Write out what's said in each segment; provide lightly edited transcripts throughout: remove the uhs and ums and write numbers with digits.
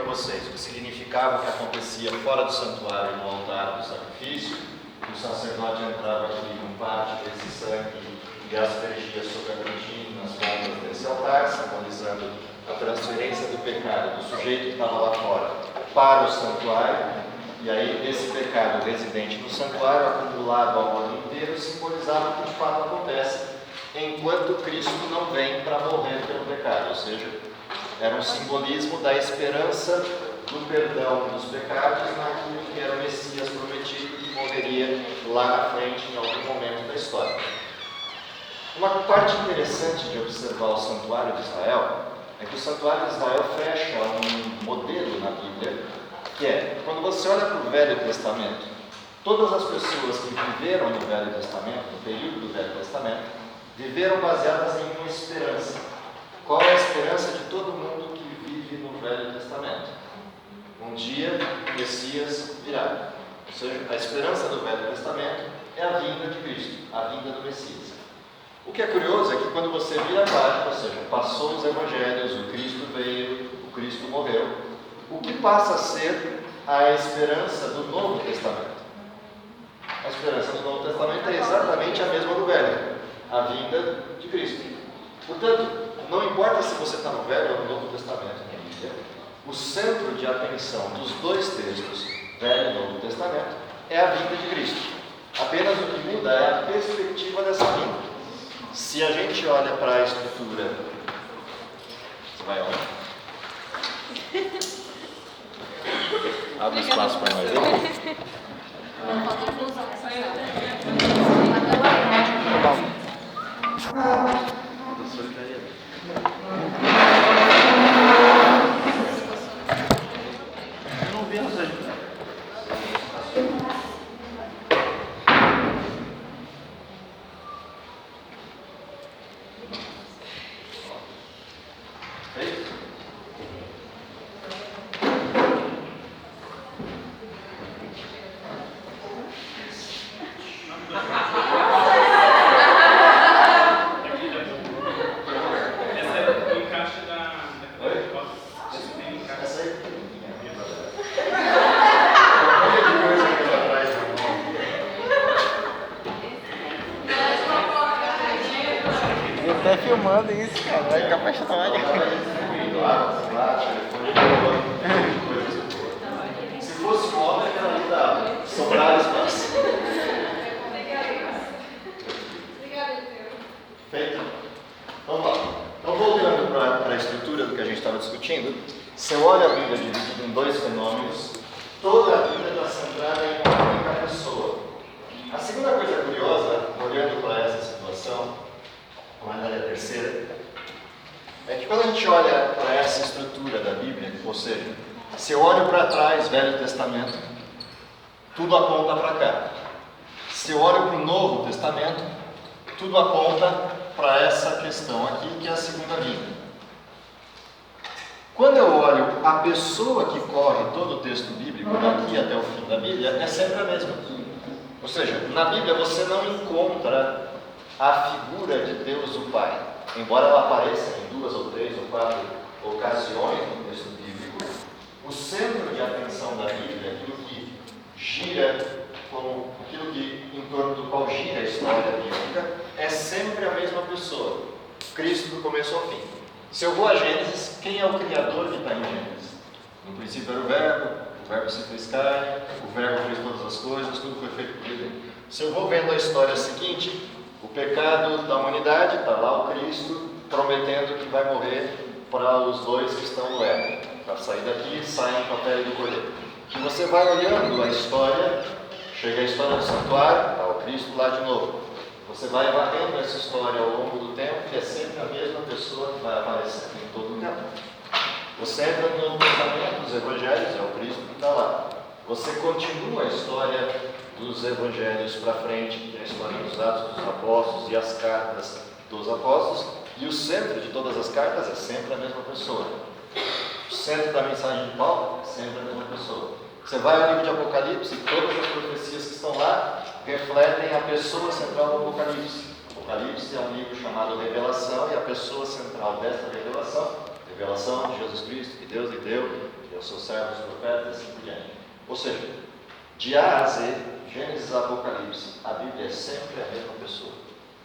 vocês o que significava o que acontecia fora do santuário, no altar do sacrifício. O sacerdote entrava aqui com parte desse sangue e aspergia sobre a cortina, nas pontas desse altar, simbolizando a transferência do pecado do sujeito que estava lá fora para o santuário. E aí esse pecado residente no santuário, acumulado ao ano inteiro, simbolizava o que de fato acontece enquanto Cristo não vem para morrer pelo pecado. Ou seja, era um simbolismo da esperança do perdão dos pecados naquilo que era o Messias prometido que morreria lá na frente em algum momento da história. Uma parte interessante de observar o santuário de Israel é que o santuário de Israel fecha um modelo na Bíblia, que é, quando você olha para o Velho Testamento, todas as pessoas que viveram no Velho Testamento, no período do Velho Testamento, viveram baseadas em uma esperança. Qual é a esperança de todo mundo que vive no Velho Testamento? Um dia o Messias virá. Ou seja, a esperança do Velho Testamento é a vinda de Cristo, a vinda do Messias. O que é curioso é que quando você vira a página, ou seja, passou os evangelhos, o Cristo veio, o Cristo morreu, o que passa a ser a esperança do Novo Testamento? A esperança do Novo Testamento é exatamente a mesma do Velho, a vinda de Cristo. Portanto, não importa se você está no Velho ou no Novo Testamento na Bíblia, o centro de atenção dos dois textos, Velho e Novo Testamento, é a vinda de Cristo. Apenas o que muda é a perspectiva dessa vinda. Se a gente olha para a estrutura, você vai onde? Abre espaço para nós. Eu não vi nos ajudar. Tá filmando isso, cara. Vai ficar apaixonado. Se fosse um homem, era ali da sobrar espaço. Feito? Vamos lá. Então, voltando para a estrutura do que a gente estava discutindo, se eu olho a Bíblia dividida em dois fenômenos, toda a Bíblia está centrada em uma única pessoa. A segunda coisa curiosa, olhando para essa situação, a terceira, é que quando a gente olha para essa estrutura da Bíblia, ou seja, se eu olho para trás, Velho Testamento, tudo aponta para cá. Se eu olho para o Novo Testamento, tudo aponta para essa questão aqui, que é a segunda vinda. Quando eu olho a pessoa que corre todo o texto bíblico, daqui até o fim da Bíblia, é sempre a mesma. Ou seja, na Bíblia você não encontra a figura de Deus o Pai, embora ela apareça em 2 ou 3 ou 4 ocasiões no texto bíblico, o centro de atenção da Bíblia, aquilo que gira, como aquilo que, em torno do qual gira a história bíblica, é sempre a mesma pessoa, Cristo do começo ao fim. Se eu vou a Gênesis, quem é o Criador que está em Gênesis? No princípio era o Verbo se fez carne, o Verbo fez todas as coisas, tudo foi feito por ele. Se eu vou vendo a história seguinte, o pecado da humanidade, está lá o Cristo prometendo que vai morrer para os dois que estão no Éden. Para sair daqui, saem com a pele do cordeiro. E você vai olhando a história, chega a história do santuário, está o Cristo lá de novo. Você vai varrendo essa história ao longo do tempo e é sempre a mesma pessoa que vai aparecendo em todo o tempo. Você entra no Novo Testamento, os Evangelhos, é o Cristo que está lá. Você continua a história dos Evangelhos para frente, que é a história dos Atos dos Apóstolos e as cartas dos Apóstolos, e o centro de todas as cartas é sempre a mesma pessoa. O centro da mensagem de Paulo é sempre a mesma pessoa. Você vai ao livro de Apocalipse, e todas as profecias que estão lá refletem a pessoa central do Apocalipse. Apocalipse é um livro chamado Revelação, e a pessoa central dessa revelação de Jesus Cristo, que Deus lhe deu, Eu sou servo dos profetas e assim por diante. Ou seja, de A a Z, Gênesis a Apocalipse, a Bíblia é sempre a mesma pessoa,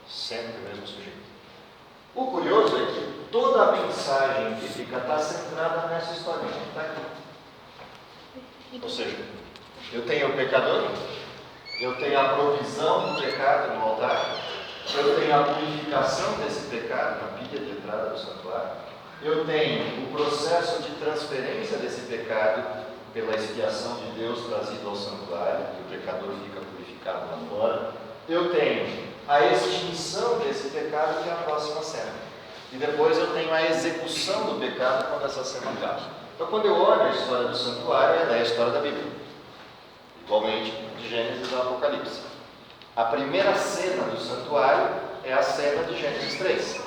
sempre o mesmo sujeito. O curioso é que toda a mensagem bíblica está centrada nessa história que está aqui. Ou seja, eu tenho o pecador, eu tenho a provisão do pecado no altar, eu tenho a purificação desse pecado na pilha de entrada do santuário, eu tenho o processo de transferência desse pecado pela expiação de Deus trazido ao santuário, e o pecador fica purificado lá fora. Eu tenho a extinção desse pecado, que é a próxima cena. E depois eu tenho a execução do pecado quando essa cena acaba. Então, quando eu olho a história do santuário, ela é a história da Bíblia. Igualmente, de Gênesis ao Apocalipse. A primeira cena do santuário é a cena de Gênesis 3.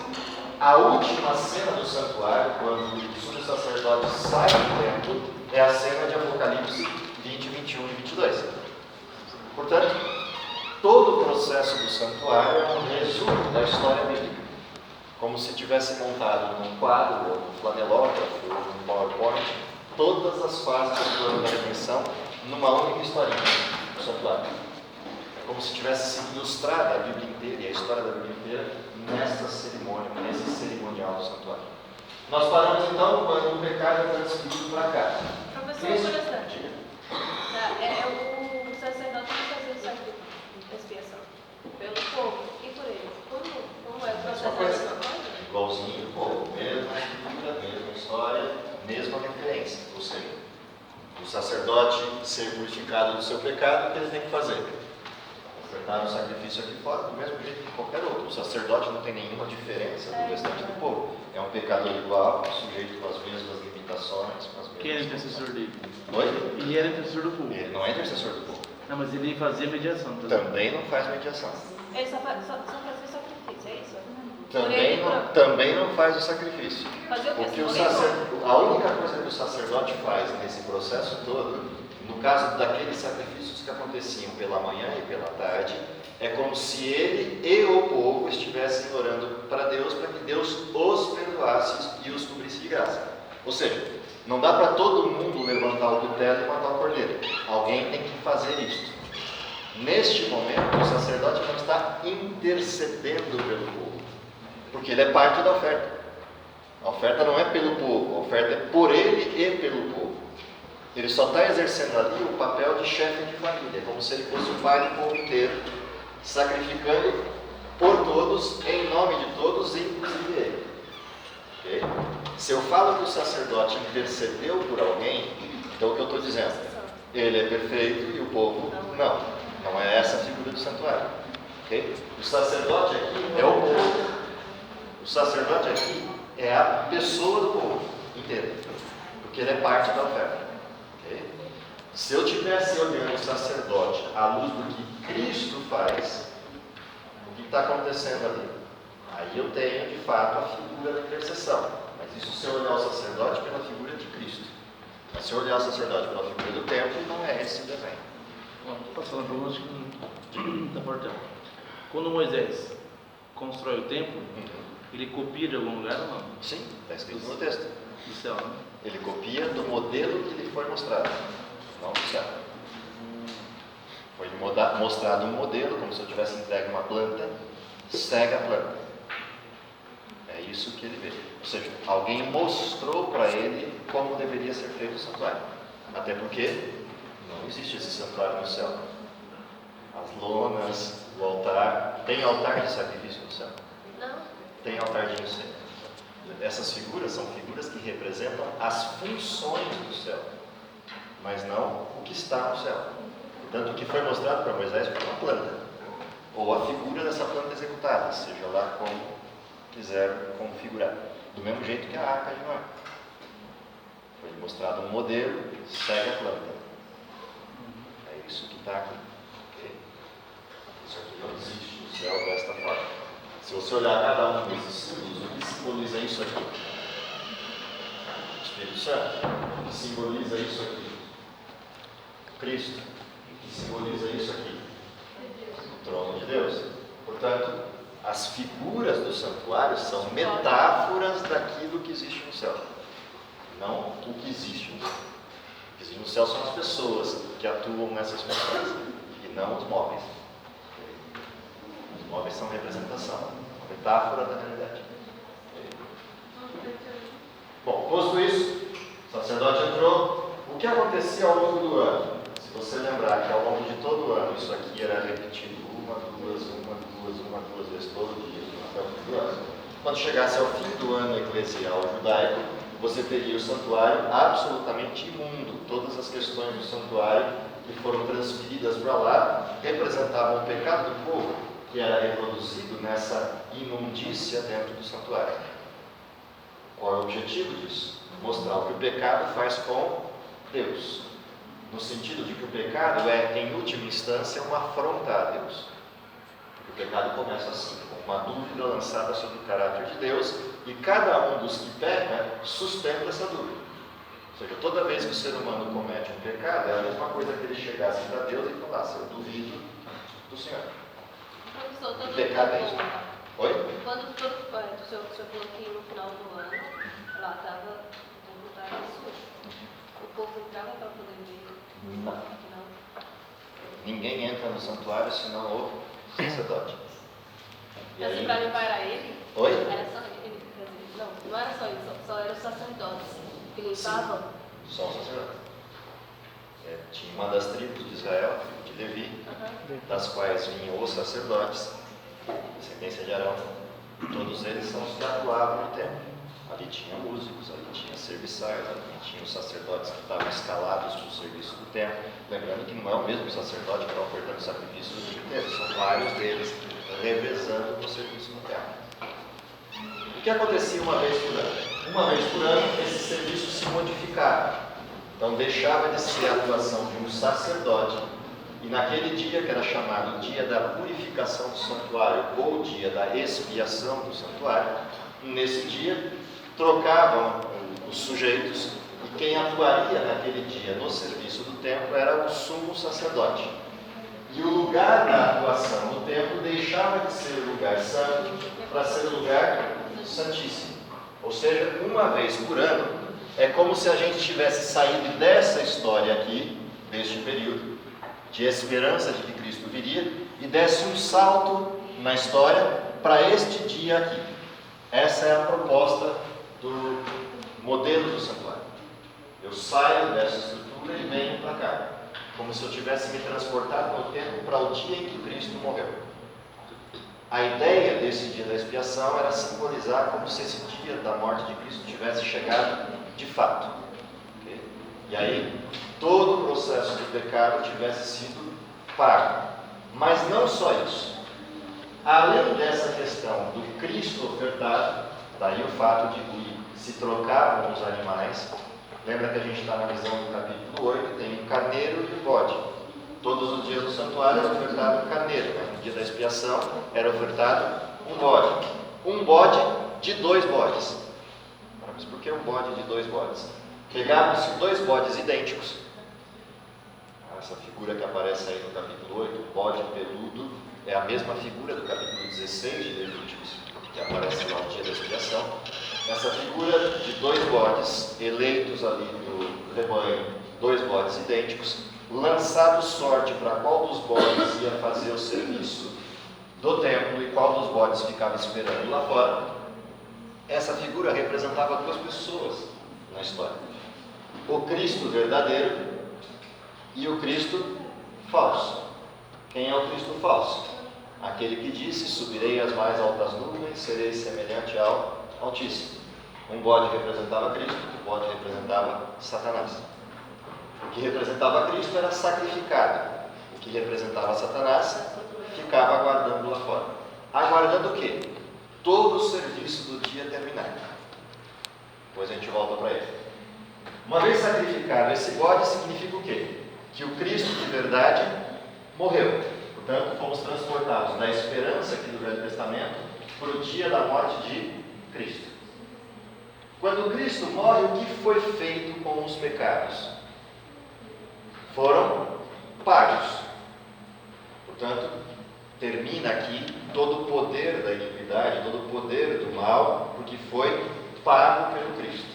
A última cena do santuário, quando o sumo sacerdote sai do templo, é a cena de Apocalipse 20, 21 e 22. Portanto, todo o processo do santuário é um resumo da história bíblica. Como se tivesse montado num quadro, ou num flanelógrafo, ou num PowerPoint, todas as fases do plano da redenção numa única historinha do santuário. É como se tivesse sido ilustrada a Bíblia inteira e a história da Bíblia inteira nessa cerimônia, nesse cerimonial do santuário. Nós paramos então quando o pecado é transferido para cá. Professor, curiosidade. O sacerdote que fazia isso aqui, expiação, pelo povo e por eles. Como é o processo da mesma coisa? Igualzinho do povo, mesma figura, mesma história, mesma referência. Ou seja, o sacerdote ser purificado do seu pecado, o que ele tem que fazer? Ofertar o sacrifício aqui fora, do mesmo jeito que qualquer outro. O sacerdote não tem nenhuma diferença do restante do povo. É um pecador igual, sujeito com as mesmas limitações, com as mesmas... Quem era intercessor dele? Oi? Ele era intercessor do povo. Ele não é intercessor do povo. Não, mas ele fazia mediação. Também não faz mediação. Ele só fazia sacrifício, é isso? Também não faz o sacrifício. Fazia o quê? Porque a única coisa que o sacerdote faz nesse processo todo, no caso daqueles sacrifícios que aconteciam pela manhã e pela tarde, é como se ele e o povo estivessem orando para Deus, para que Deus os perdoasse e os cobrisse de graça. Ou seja, não dá para todo mundo levantar o cutelo e matar o cordeiro. Alguém tem que fazer isso. Neste momento, o sacerdote não está intercedendo pelo povo, porque ele é parte da oferta. A oferta não é pelo povo, a oferta é por ele e pelo povo. Ele só está exercendo ali o papel de chefe de família, como se ele fosse o pai do povo inteiro, sacrificando por todos, em nome de todos, inclusive ele. Okay? Se eu falo que o sacerdote intercedeu por alguém, então o que eu estou dizendo? Ele é perfeito e o povo não. Não é essa a figura do santuário. Okay? O sacerdote aqui é o povo. O sacerdote aqui é a pessoa do povo inteiro, porque ele é parte da oferta. Okay? Se eu estivesse olhando o sacerdote à luz do que Cristo faz, o que está acontecendo ali? Aí eu tenho, de fato, a figura da intercessão. Mas isso se eu olhar o sacerdote pela figura de Cristo. Mas se eu olhar o sacerdote pela figura do templo, não é esse o desenho. Posso falar para você que está importante. Quando Moisés constrói o templo, ele copia de algum lugar ou não? Sim, está escrito no texto. Do céu, né? Ele copia do modelo que lhe foi mostrado, não do céu. Foi mostrado um modelo, como se eu tivesse entregue uma planta, segue a planta. É isso que ele vê. Ou seja, alguém mostrou para ele como deveria ser feito o santuário. Até porque não existe esse santuário no céu. As lonas, o altar. Tem altar de sacrifício no céu? Não. Tem altar de incenso. Essas figuras são figuras que representam as funções do céu, mas não o que está no céu. Portanto, o que foi mostrado para Moisés foi uma planta, ou a figura dessa planta executada, seja lá como quiser configurar. Do mesmo jeito que a arca de Noé. Foi mostrado um modelo, segue a planta. É isso que está aqui. Okay? Isso aqui não existe no céu desta forma. Se você olhar cada um desses símbolos, o que simboliza isso aqui? O Espírito Santo. O que simboliza isso aqui? Cristo. O que simboliza isso aqui? O trono de Deus. Portanto, as figuras do santuário são metáforas daquilo que existe no céu, não o que existe no céu. do céu são as pessoas que atuam nessas funções e não os móveis. Os móveis são representação, uma metáfora da realidade. Bom, posto isso, o sacerdote entrou. O que acontecia ao longo do ano? Se você lembrar que ao longo de todo o ano isso aqui era repetido uma, duas vezes todo dia, até o fim do ano. Quando chegasse ao fim do ano eclesial judaico, você teria o santuário absolutamente imundo. Todas as questões do santuário que foram transferidas para lá representavam o pecado do povo, que era reproduzido nessa imundícia dentro do santuário. Qual é o objetivo disso? Mostrar o que o pecado faz com Deus. No sentido de que o pecado é, em última instância, uma afronta a Deus. Porque o pecado começa assim, com uma dúvida lançada sobre o caráter de Deus, e cada um dos que peca sustenta essa dúvida. Ou seja, toda vez que o ser humano comete um pecado, é a mesma coisa que ele chegasse para Deus e falasse: eu duvido do Senhor. Professor, O pecado é isso. Oi? Quando o senhor falou que no final do ano, lá estava sujo, o povo entrava para poder ver? Não. Ninguém entra no santuário senão o sacerdote. E Mas aí... para limpar era ele? Oi? Era só ele? Não era só ele, só eram os sacerdotes que limpavam? Só o sacerdote. Tinha uma das tribos de Israel, de Levi, das quais vinham os sacerdotes, descendência de Arão. Todos eles são os que atuavam no templo. Ali tinha músicos, ali tinha serviçais, ali tinha os sacerdotes que estavam escalados para o serviço do templo. Lembrando que não é o mesmo sacerdote que está ofertando sacrifício o dia inteiro, são vários deles revezando no serviço no templo. O que acontecia uma vez por ano? Uma vez por ano, esse serviço se modificava. Então, deixava de ser a atuação de um sacerdote, e naquele dia, que era chamado dia da purificação do santuário, ou dia da expiação do santuário, nesse dia, trocavam os sujeitos, e quem atuaria naquele dia no serviço do templo era o sumo sacerdote. E o lugar da atuação no templo deixava de ser o lugar santo para ser o lugar santíssimo. Ou seja, uma vez por ano, é como se a gente tivesse saído dessa história aqui, deste período, de esperança de que Cristo viria, e desse um salto na história para este dia aqui. Essa é a proposta do modelo do santuário. Eu saio dessa estrutura e venho para cá, como se eu tivesse me transportado no tempo para o dia em que Cristo morreu. A ideia desse dia da expiação era simbolizar como se esse dia da morte de Cristo tivesse chegado de fato. Okay? E aí, todo o processo do pecado tivesse sido pago. Mas não só isso. Além dessa questão do Cristo ofertado, daí o fato de que se trocavam os animais. Lembra que a gente está na visão do capítulo 8, tem o carneiro e o bode. Todos os dias no santuário era ofertado um carneiro, né? No dia da expiação era ofertado um bode. Um bode de 2 bodes. Mas por que um bode de 2 bodes? Pegavam-se 2 bodes idênticos. Essa figura que aparece aí no capítulo 8, o bode peludo, é a mesma figura do capítulo 16 de Levíticos, que aparece lá no dia da expiação. Essa figura de 2 bodes, eleitos ali do rebanho, 2 bodes idênticos, lançado sorte para qual dos bodes ia fazer o serviço do templo e qual dos bodes ficava esperando lá fora. Essa figura representava 2 pessoas na história: o Cristo verdadeiro e o Cristo falso. Quem é o Cristo falso? Aquele que disse: subirei às mais altas nuvens, serei semelhante ao Altíssimo. Um bode representava Cristo, o bode representava Satanás. O que representava Cristo era sacrificado. O que representava Satanás ficava aguardando lá fora. Aguardando o quê? Todo o serviço do dia terminar. Depois a gente volta para ele. Uma vez sacrificado esse bode, significa o quê? Que o Cristo de verdade morreu. Portanto, fomos transportados da esperança aqui do Velho Testamento para o dia da morte de Cristo. Quando Cristo morre, o que foi feito com os pecados? Foram pagos. Portanto, termina aqui todo o poder da iniquidade, todo o poder do mal, porque foi pago pelo Cristo.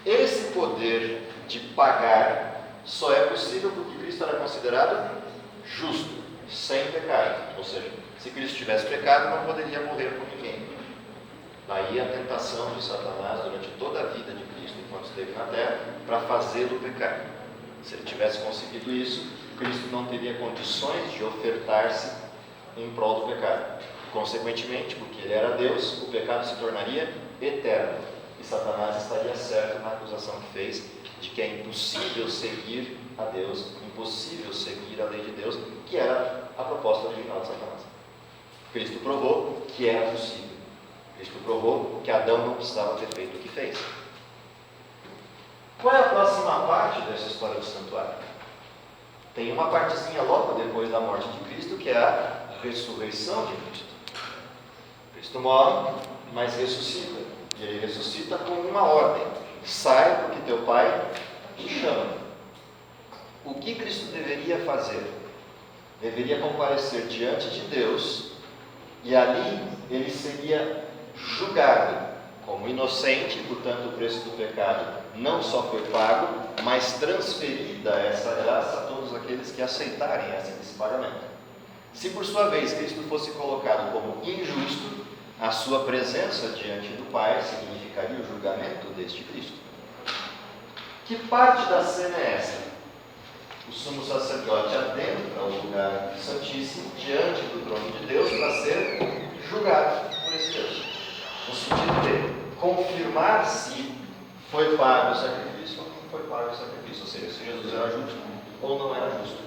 Esse poder de pagar só é possível porque Cristo era considerado justo, sem pecado. Ou seja, se Cristo tivesse pecado, não poderia morrer por ninguém. Daí a tentação de Satanás durante toda a vida de Cristo, enquanto esteve na terra, para fazê-lo pecar. Se ele tivesse conseguido isso, Cristo não teria condições de ofertar-se em prol do pecado. Consequentemente, porque ele era Deus, o pecado se tornaria eterno. E Satanás estaria certo na acusação que fez de que é impossível seguir a Deus, impossível seguir a lei de Deus, que era a proposta original de Satanás. Cristo provou que era possível. Cristo provou que Adão não precisava ter feito o que fez. Qual é a próxima parte dessa história do santuário? Tem uma partezinha logo depois da morte de Cristo, que é a ressurreição de Cristo. Cristo morre, mas ressuscita. E ele ressuscita com uma ordem: sai porque teu pai te chama. O que Cristo deveria fazer? Deveria comparecer diante de Deus, e ali ele seria julgado como inocente, portanto o preço do pecado não só foi pago, mas transferida essa graça a todos aqueles que aceitarem esse pagamento. Se por sua vez Cristo fosse colocado como injusto, a sua presença diante do Pai significaria o julgamento deste Cristo. Que parte da cena é essa? O sumo sacerdote adentra o lugar santíssimo diante do trono de Deus para ser julgado por esse Deus, no sentido de confirmar se foi pago o sacrifício ou não foi pago o sacrifício, ou seja, se Jesus era justo ou não era justo.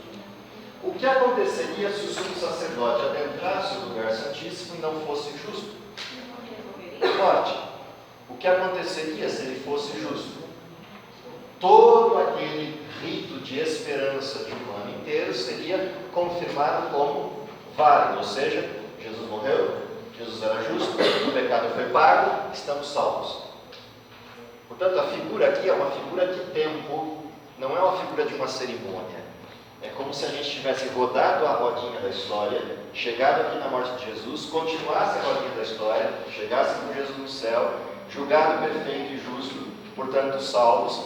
O que aconteceria se o sumo sacerdote adentrasse o lugar santíssimo e não fosse justo? Morte. O que aconteceria se ele fosse justo? Todo aquele rito de esperança de um ano inteiro seria confirmado como válido, ou seja, Jesus morreu, Jesus era justo, o pecado foi pago, estamos salvos. Portanto, a figura aqui é uma figura de tempo, não é uma figura de uma cerimônia. É como se a gente tivesse rodado a rodinha da história, chegado aqui na morte de Jesus, continuasse a rodinha da história, chegasse com Jesus no céu, julgado perfeito e justo, portanto salvos,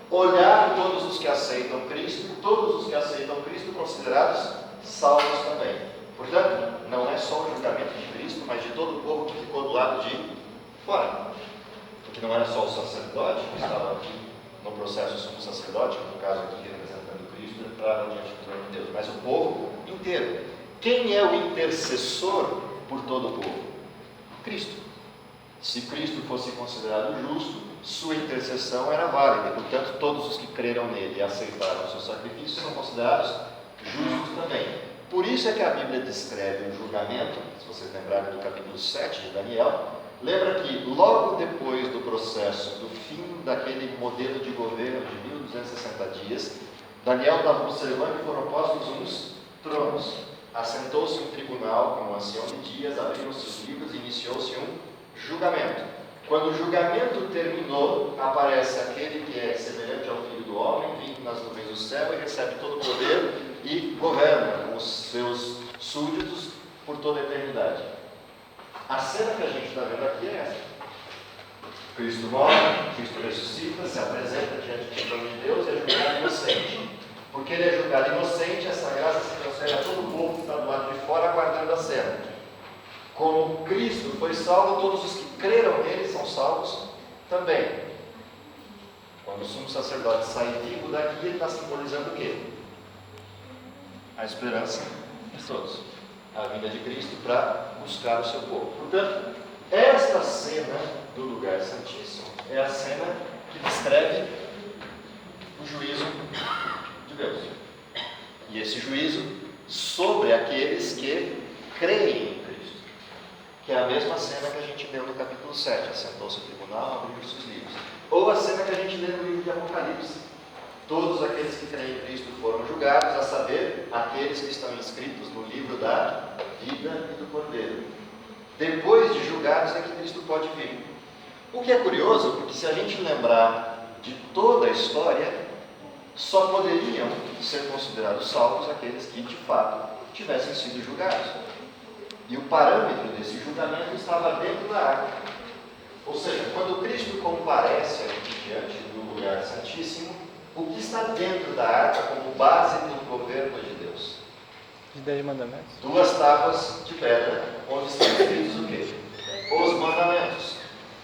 olhar todos os que aceitam Cristo, todos os que aceitam Cristo considerados salvos também. Portanto, não é só o julgamento de Cristo, mas de todo o povo que ficou do lado de fora. Porque não era só o sacerdote que estava aqui no processo sumo sacerdote, no caso aqui representando Cristo, entrava diante do trono de Deus, mas o povo inteiro. Quem é o intercessor por todo o povo? Cristo. Se Cristo fosse considerado justo, sua intercessão era válida, portanto todos os que creram nele e aceitaram o seu sacrifício são considerados justos também. Por isso é que a Bíblia descreve o julgamento, se vocês lembrarem do capítulo 7 de Daniel, lembra que logo depois do processo, do fim daquele modelo de governo de 1260 dias, Daniel estava observando que foram postos uns tronos. Assentou-se um tribunal com um ancião de dias, abriram-se os livros e iniciou-se um julgamento. Quando o julgamento terminou, aparece aquele que é semelhante ao Filho do Homem, vindo nas nuvens do céu e recebe todo o poder e governa com os seus súditos por toda a eternidade. A cena que a gente está vendo aqui é essa. Cristo morre, Cristo ressuscita, se apresenta diante do trono de Deus e é julgado inocente. Porque ele é julgado inocente, essa graça se transfere a todo o povo que está do lado de fora aguardando a cena. Como Cristo foi salvo, todos os que creram nele são salvos também. Quando o sumo sacerdote sai vivo daqui, ele está simbolizando o quê? A esperança de todos. A vinda de Cristo para buscar o seu povo. Portanto, esta cena do lugar santíssimo é a cena que descreve o juízo de Deus. E esse juízo sobre aqueles que creem em Cristo. Que é a mesma cena que a gente leu no capítulo 7. Assentou-se o tribunal, abriu-se os livros. Ou a cena que a gente lê no livro de Apocalipse. Todos aqueles que creem em Cristo foram julgados, a saber, aqueles que estão inscritos no livro da vida e do Cordeiro. Depois de julgados é que Cristo pode vir. O que é curioso, porque se a gente lembrar de toda a história, só poderiam ser considerados salvos aqueles que, de fato, tivessem sido julgados. E o parâmetro desse julgamento estava dentro da arca. Ou seja, quando Cristo comparece aqui diante do lugar santíssimo, o que está dentro da arca como base do governo de Deus? Os 10 mandamentos. 2 tábuas de pedra, onde estão escritos o quê? Os mandamentos.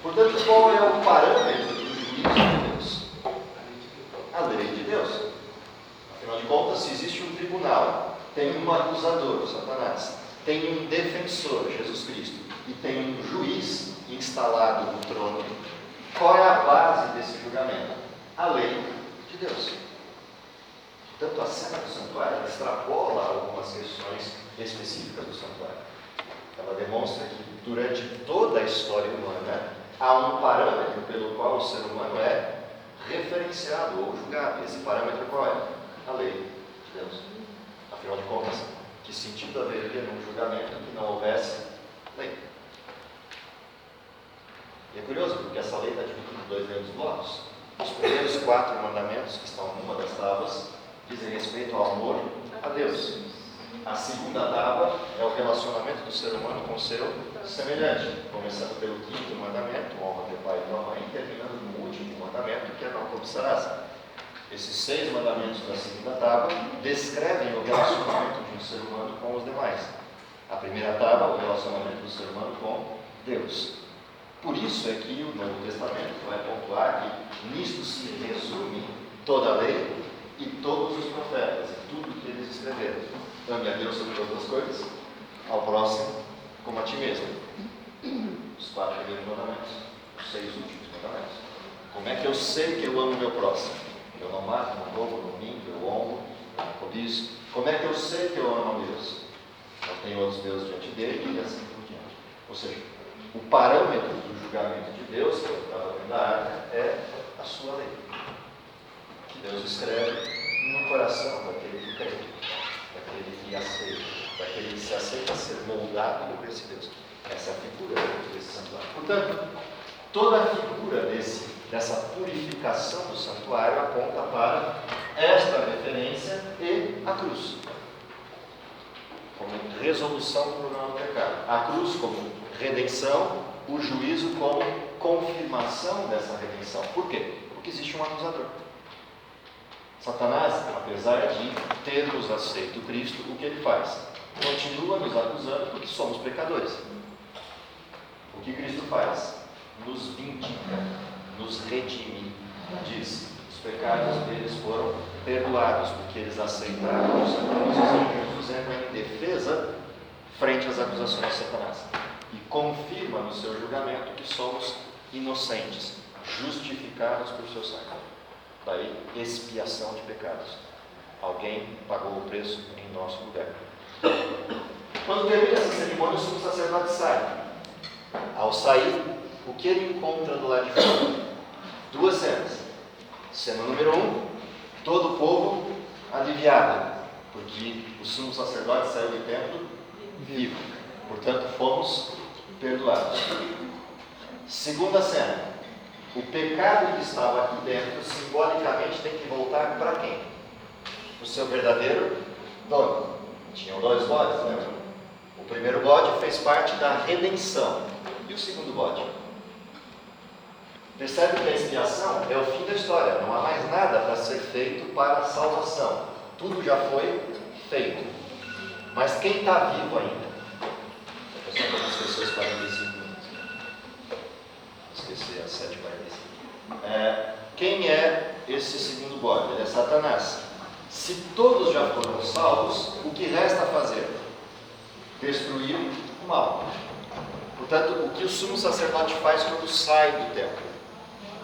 Portanto, qual é o parâmetro do juízo de Deus? A lei de Deus. Afinal de contas, se existe um tribunal, tem um acusador, Satanás, tem um defensor, Jesus Cristo, e tem um juiz instalado no trono, qual é a base desse julgamento? A lei de Deus. Portanto, a cena do santuário extrapola algumas questões específicas do santuário. Ela demonstra que durante toda a história humana há um parâmetro pelo qual o ser humano é referenciado ou julgado. Esse parâmetro qual é? A lei de Deus. Afinal de contas, que sentido haveria num julgamento que não houvesse lei? E é curioso, porque essa lei está dividida em 2 grandes blocos. Os primeiros 4 mandamentos, que estão numa das tábuas, dizem respeito ao amor a Deus. A segunda tábua é o relacionamento do ser humano com o seu semelhante, começando pelo 5º mandamento, honra teu pai e tua mãe, e terminando no último mandamento, que é não cobiçarás. Esses 6 mandamentos da segunda tábua descrevem o relacionamento de um ser humano com os demais. A primeira tábua, o relacionamento do ser humano com Deus. Por isso é que o Novo Testamento vai pontuar que nisto se resume toda a lei e todos os profetas, e tudo que eles escreveram. Ame a Deus sobre todas as coisas, ao próximo como a ti mesmo. Os 4 primeiros mandamentos, os 6 últimos mandamentos. Como é que eu sei que eu amo o meu próximo? Eu não mato, não roubo, não minto, eu honro, não cobiço. Como é que eu sei que eu amo a Deus? Não tenho outros deuses diante dele e assim por diante. Ou seja, o parâmetro do julgamento de Deus, que eu estava vendo da arca, é a sua lei. Que Deus escreve no coração daquele que crê, daquele que aceita, daquele que se aceita ser moldado por esse Deus. Essa é a figura desse santuário. Portanto, toda a figura dessa purificação do santuário aponta para esta referência e a cruz, como resolução do problema do pecado. A cruz como redenção, o juízo como confirmação dessa redenção. Por quê? Porque existe um acusador. Satanás, apesar de termos aceito Cristo, o que ele faz? Continua nos acusando porque somos pecadores. O que Cristo faz? Nos vindica, nos redime. Diz, os pecados deles foram perdoados, porque eles aceitaram os anjos entram em defesa frente às acusações de Satanás. E confirma no seu julgamento que somos inocentes, justificados por seu sangue. Daí, expiação de pecados. Alguém pagou o preço em nosso lugar. Quando termina essa cerimônia, o sumo sacerdote sai. Ao sair, o que ele encontra do lado de fora? 2 cenas. Cena número 1, todo o povo aliviado, porque o sumo sacerdote saiu do templo vivo. Portanto, fomos perdoados. Segunda cena, o pecado que estava aqui dentro, simbolicamente, tem que voltar para quem? O seu verdadeiro dono. Tinham 2 bodes, lembra? O primeiro bode fez parte da redenção. E o segundo bode? Percebe que a expiação é o fim da história. Não há mais nada para ser feito para a salvação. Tudo já foi feito. Mas quem está vivo ainda? Só para as pessoas 45 minutos. Esqueci às 7h45. Quem é esse segundo bode? Ele é Satanás. Se todos já foram salvos, o que resta fazer? Destruir o mal. Portanto, o que o sumo sacerdote faz quando sai do templo?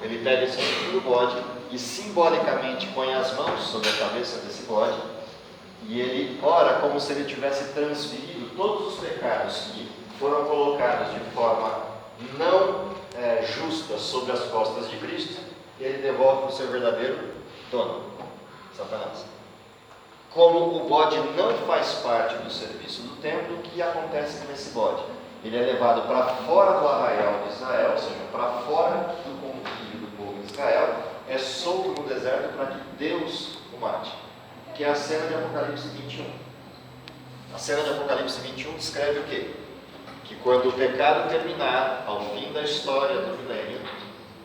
Ele pega esse segundo bode e simbolicamente põe as mãos sobre a cabeça desse bode e ele ora como se ele tivesse transferido todos os pecados que foram colocados de forma não justa sobre as costas de Cristo, e ele devolve para o seu verdadeiro dono, Satanás. Como o bode não faz parte do serviço do templo, o que acontece com esse bode? Ele é levado para fora do arraial de Israel, ou seja, para fora do convívio do povo de Israel, é solto no deserto para que Deus o mate, que é a cena de Apocalipse 21. A cena de Apocalipse 21 descreve o quê? que quando o pecado terminar, ao fim da história do milênio,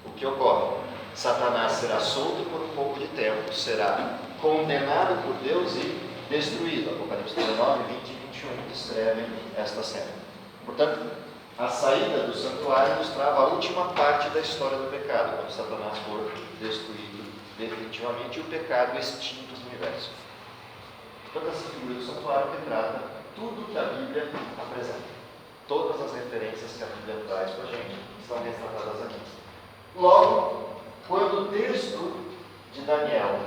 o que ocorre? Satanás será solto por um pouco de tempo, será condenado por Deus e destruído. Apocalipse 19, 20 e 21 descrevem esta cena. Portanto, a saída do santuário nos trava a última parte da história do pecado, quando Satanás for destruído definitivamente e o pecado extinto do universo. Toda essa figura do santuário retrata tudo que a Bíblia apresenta. Todas as referências que a Bíblia traz para a gente estão retratadas aqui. Logo, quando o texto de Daniel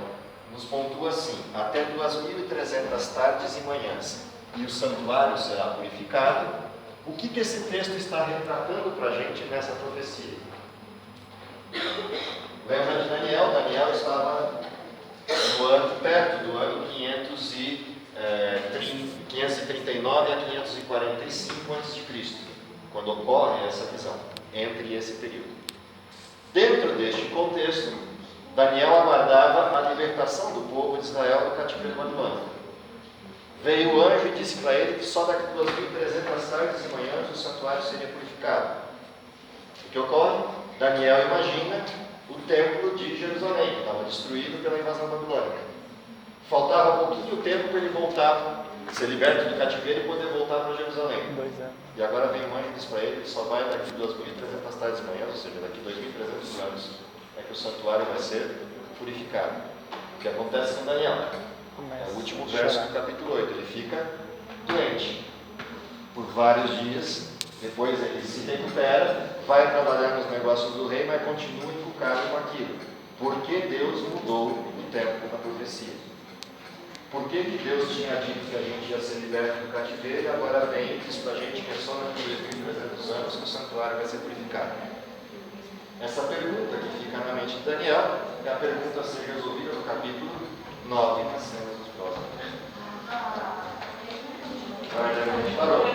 nos pontua assim: até 2.300 tardes e manhãs, e o santuário será purificado, o que esse texto está retratando para a gente nessa profecia? Lembra de Daniel? Daniel estava no ano, perto do ano 539 a 545 a.C., quando ocorre essa visão, entre esse período. Dentro deste contexto, Daniel aguardava a libertação do povo de Israel do cativeiro babilônico. Veio o anjo e disse para ele que só daqui a 2.300 tardes e manhãs o santuário seria purificado. O que ocorre? Daniel imagina o templo de Jerusalém, que estava destruído pela invasão babilônica. Faltava pouquinho tempo para ele voltar, ser liberto do cativeiro e poder voltar para Jerusalém. 2 anos. E agora vem o anjo e diz para ele que só vai daqui 2.300 tardes e manhãs, ou seja, daqui 2.300 anos, é que o santuário vai ser purificado. O que acontece com Daniel? É o último verso do capítulo 8. Ele fica doente por vários dias, depois ele se recupera, vai trabalhar nos negócios do rei, mas continua encucado com aquilo. Por que Deus mudou o tempo da profecia? Por que Deus tinha dito que a gente ia ser liberto do cativeiro e agora vem e diz para a gente que é só daqui a 2.300 anos que o santuário vai ser purificado? Essa pergunta que fica na mente de Daniel é a pergunta a ser resolvida no capítulo 9, nas cenas dos próximos. Agora a gente parou.